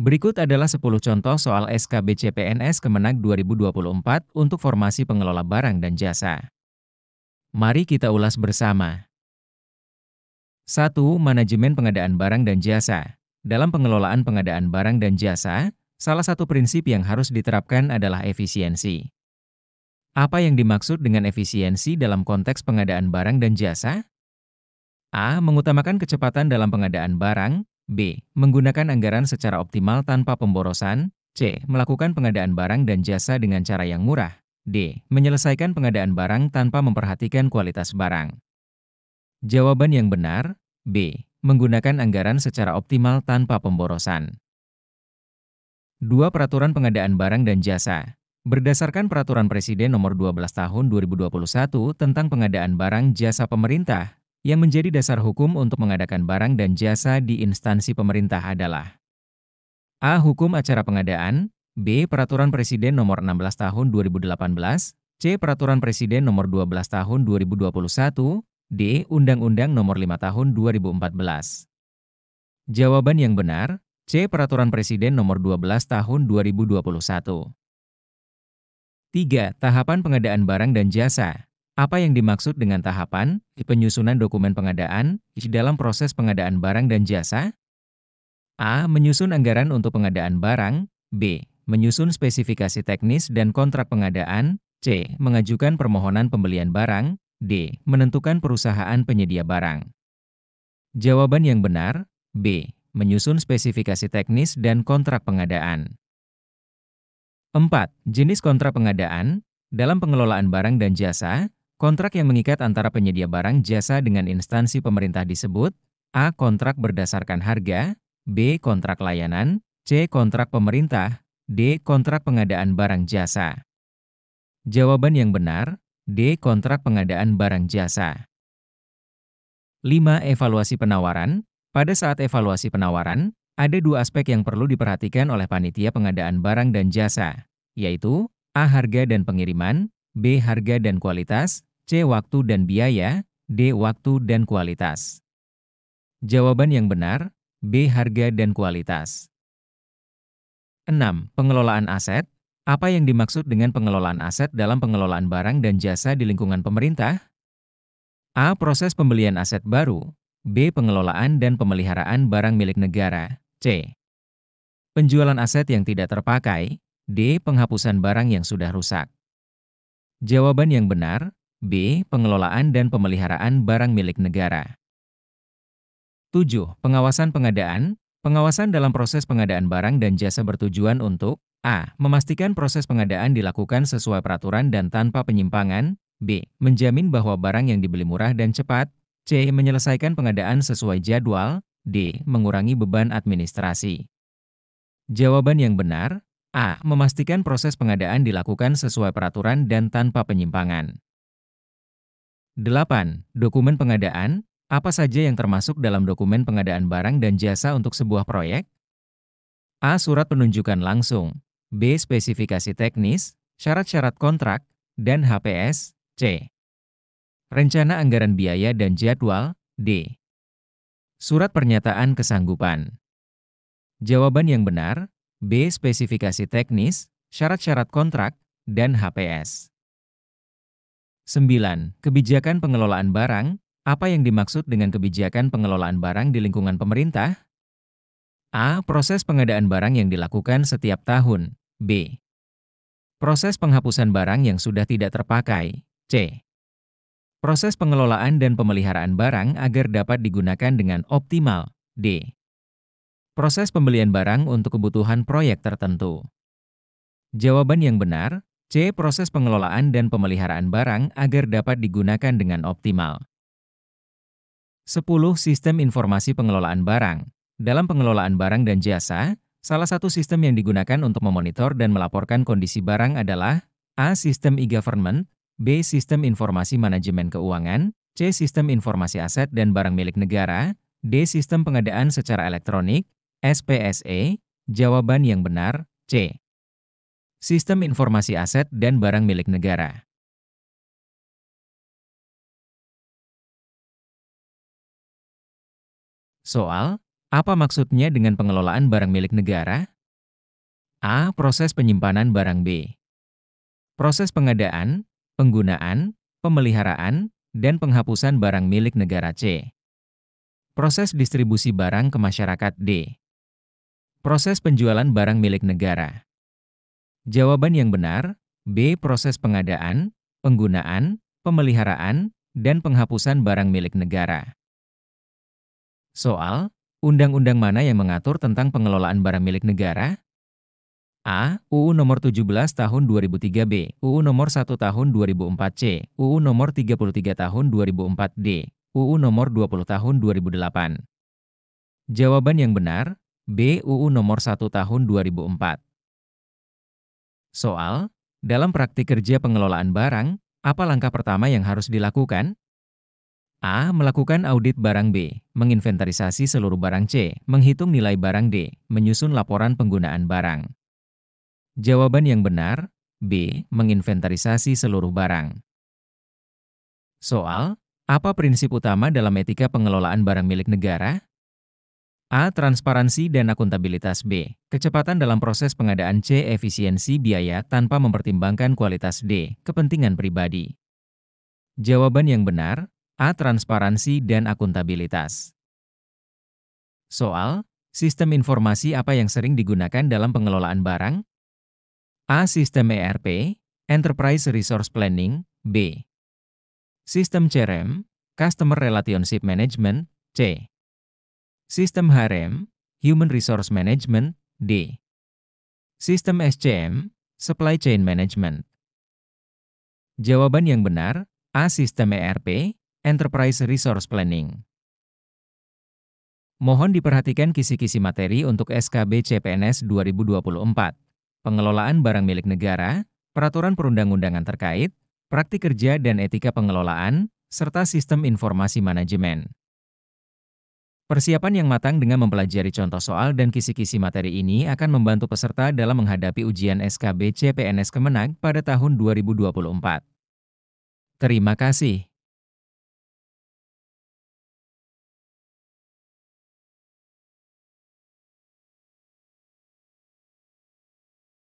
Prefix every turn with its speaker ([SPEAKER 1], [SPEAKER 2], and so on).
[SPEAKER 1] Berikut adalah 10 contoh soal SKB CPNS Kemenag 2024 untuk formasi pengelola barang dan jasa. Mari kita ulas bersama. 1. Manajemen pengadaan barang dan jasa. Dalam pengelolaan pengadaan barang dan jasa, salah satu prinsip yang harus diterapkan adalah efisiensi. Apa yang dimaksud dengan efisiensi dalam konteks pengadaan barang dan jasa? A. Mengutamakan kecepatan dalam pengadaan barang. B. Menggunakan anggaran secara optimal tanpa pemborosan. C. Melakukan pengadaan barang dan jasa dengan cara yang murah. D. Menyelesaikan pengadaan barang tanpa memperhatikan kualitas barang. Jawaban yang benar, B. Menggunakan anggaran secara optimal tanpa pemborosan. 2. Peraturan pengadaan barang dan jasa. Berdasarkan Peraturan Presiden Nomor 12 Tahun 2021 tentang pengadaan barang jasa pemerintah, yang menjadi dasar hukum untuk mengadakan barang dan jasa di instansi pemerintah adalah A. Hukum acara pengadaan. B. Peraturan Presiden Nomor 16 Tahun 2018. C. Peraturan Presiden Nomor 12 Tahun 2021. D. Undang-Undang Nomor 5 Tahun 2014. Jawaban yang benar, C. Peraturan Presiden Nomor 12 Tahun 2021. 3. Tahapan pengadaan barang dan jasa. Apa yang dimaksud dengan tahapan? Penyusunan dokumen pengadaan dalam proses pengadaan barang dan jasa. A. Menyusun anggaran untuk pengadaan barang. B. Menyusun spesifikasi teknis dan kontrak pengadaan. C. Mengajukan permohonan pembelian barang. D. Menentukan perusahaan penyedia barang. Jawaban yang benar, B. Menyusun spesifikasi teknis dan kontrak pengadaan. 4. Jenis kontrak pengadaan. Dalam pengelolaan barang dan jasa, kontrak yang mengikat antara penyedia barang jasa dengan instansi pemerintah disebut A. Kontrak berdasarkan harga. B. Kontrak layanan. C. Kontrak pemerintah. D. Kontrak pengadaan barang jasa. Jawaban yang benar, D. Kontrak pengadaan barang jasa. 5. Evaluasi penawaran. Pada saat evaluasi penawaran, ada dua aspek yang perlu diperhatikan oleh panitia pengadaan barang dan jasa, yaitu A. Harga dan pengiriman. B. Harga dan kualitas. C. Waktu dan biaya. D. Waktu dan kualitas. Jawaban yang benar, B. Harga dan kualitas. 6. Pengelolaan aset. Apa yang dimaksud dengan pengelolaan aset dalam pengelolaan barang dan jasa di lingkungan pemerintah? A. Proses pembelian aset baru. B. Pengelolaan dan pemeliharaan barang milik negara. C. Penjualan aset yang tidak terpakai. D. Penghapusan barang yang sudah rusak. Jawaban yang benar, B. Pengelolaan dan pemeliharaan barang milik negara. 7. Pengawasan pengadaan. Pengawasan dalam proses pengadaan barang dan jasa bertujuan untuk A. Memastikan proses pengadaan dilakukan sesuai peraturan dan tanpa penyimpangan. B. Menjamin bahwa barang yang dibeli murah dan cepat. C. Menyelesaikan pengadaan sesuai jadwal. D. Mengurangi beban administrasi. Jawaban yang benar, A. Memastikan proses pengadaan dilakukan sesuai peraturan dan tanpa penyimpangan. 8. Dokumen pengadaan. Apa saja yang termasuk dalam dokumen pengadaan barang dan jasa untuk sebuah proyek? A. Surat penunjukan langsung. B. Spesifikasi teknis, syarat-syarat kontrak, dan HPS. C. Rencana anggaran biaya dan jadwal. D. Surat pernyataan kesanggupan. Jawaban yang benar, B. Spesifikasi teknis, syarat-syarat kontrak, dan HPS. 9. Kebijakan pengelolaan barang. Apa yang dimaksud dengan kebijakan pengelolaan barang di lingkungan pemerintah? A. Proses pengadaan barang yang dilakukan setiap tahun. B. Proses penghapusan barang yang sudah tidak terpakai. C. Proses pengelolaan dan pemeliharaan barang agar dapat digunakan dengan optimal. D. Proses pembelian barang untuk kebutuhan proyek tertentu. Jawaban yang benar, C. Proses pengelolaan dan pemeliharaan barang agar dapat digunakan dengan optimal. 10. Sistem informasi pengelolaan barang. Dalam pengelolaan barang dan jasa, salah satu sistem yang digunakan untuk memonitor dan melaporkan kondisi barang adalah A. Sistem e-government. B. Sistem informasi manajemen keuangan. C. Sistem informasi aset dan barang milik negara. D. Sistem pengadaan secara elektronik. SPSE. Jawaban yang benar, C. Sistem informasi aset dan barang milik negara. Soal, apa maksudnya dengan pengelolaan barang milik negara? A. Proses penyimpanan barang. B. Proses pengadaan, penggunaan, pemeliharaan, dan penghapusan barang milik negara. C. Proses distribusi barang ke masyarakat. D. Proses penjualan barang milik negara. Jawaban yang benar, B. Proses pengadaan, penggunaan, pemeliharaan, dan penghapusan barang milik negara. Soal, undang-undang mana yang mengatur tentang pengelolaan barang milik negara? A. UU Nomor 17 Tahun 2003. B. UU Nomor 1 Tahun 2004. C. UU Nomor 33 Tahun 2004. D. UU Nomor 20 Tahun 2008. Jawaban yang benar, B. UU Nomor 1 Tahun 2004. Soal, dalam praktik kerja pengelolaan barang, apa langkah pertama yang harus dilakukan? A. Melakukan audit barang. B. Menginventarisasi seluruh barang. C. Menghitung nilai barang. D. Menyusun laporan penggunaan barang. Jawaban yang benar, B. Menginventarisasi seluruh barang. Soal, apa prinsip utama dalam etika pengelolaan barang milik negara? A. Transparansi dan akuntabilitas. B. Kecepatan dalam proses pengadaan. C. Efisiensi biaya tanpa mempertimbangkan kualitas. D. Kepentingan pribadi. Jawaban yang benar, A. Transparansi dan akuntabilitas. Soal, sistem informasi apa yang sering digunakan dalam pengelolaan barang? A. Sistem ERP, Enterprise Resource Planning. B. Sistem CRM, Customer Relationship Management. C. Sistem HRM, Human Resource Management. D. Sistem SCM, Supply Chain Management. Jawaban yang benar, A. Sistem ERP, Enterprise Resource Planning. Mohon diperhatikan kisi-kisi materi untuk SKB CPNS 2024. Pengelolaan barang milik negara, peraturan perundang-undangan terkait, praktik kerja dan etika pengelolaan, serta sistem informasi manajemen. Persiapan yang matang dengan mempelajari contoh soal dan kisi-kisi materi ini akan membantu peserta dalam menghadapi ujian SKB CPNS Kemenag pada tahun 2024. Terima kasih.